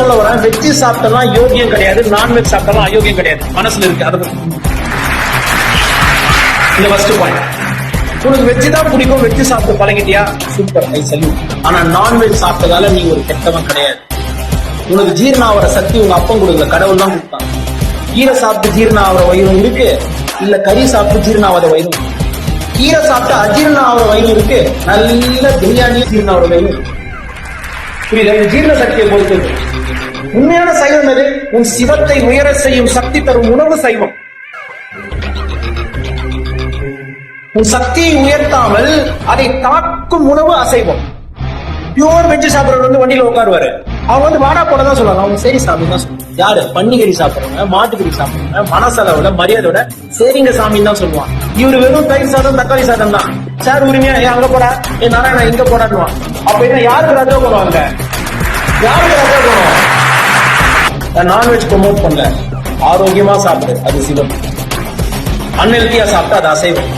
சொல்ல வரேன், வெஜ் சாப்பிட்டலாம் யோகியம் கிடையாது, நான்வெஜ் சாப்பிட்டலாம் அயோக்கியம் கிடையாது. மனசுல இருக்கு. அது இந்த ஃபர்ஸ்ட் பாயிண்ட். உனக்கு வெஜ் தான் பிடிக்கும், வெஜ் சாப்பிட்டு பழகிட்டியா, சூப்பர், ஐ சல்யூட். ஆனா நான்வெஜ் சாப்பிட்டதால நீ ஒரு கெட்டவன் கிடையாது. உனக்கு ஜீரணம் ஆகிற சக்தி உங்க அப்பம் கொடுக்கல, கடவுள் தான் கொடுத்தான். கீரை சாப்பிட்டு ஜீரணம் ஆகிற வயிறும் இருக்கு, இல்ல கறி சாப்பிட்டு ஜீரணம் ஆகாத வயிறும். கீரை சாப்பிட்டு அஜீரணம் ஆகிற வயிறும் இருக்கு, நல்ல பிரியாணி ஜீரணம் ஆகிற வயிறும் இருக்கு. புரியுது? ஜீரண சக்தியை பொறுத்து. உண்மையான சைவம் எது? உன் சிவத்தை உயர செய்யும் சக்தி தரும் உணவு சைவம். உன் சக்தியை உயர்த்தாமல் அதை தாக்கும் உணவு அசைவம். பியூர் வெஜ் சாப்பிடுறது வண்டியில உட்காருவாரு, அவங்க வாடா போட தான் சொல்லுவாங்க. அவங்க சரி சாமி தான் சொல்லுவாங்க. யாரு? பன்னிக்கறி சாப்பிடுறவங்க, மாட்டுக்கறி சாப்பிடுறவங்க, மனசளவுல மரியாதையோட சரிங்க சாமின்னு தான் சொல்லுவான். இவரு வெறும் தயிர் சாதம் தக்காளி சாதம் தான். சார் உரிமையா அங்க போடா, நாராயணா இங்க போடான்னுவான். அப்ப என்ன யாருக்கு ரஜோ பண்ணுவாங்க? யாருக்கு ரஜோ பண்ணுவோம்? நான்வெஜ் ப்ரொமோட் பண்ணல, ஆரோக்கியமா சாப்பிடு, அது சிவம். அன்ஹெல்தியா சாப்பிட்டா அது அசைவம்.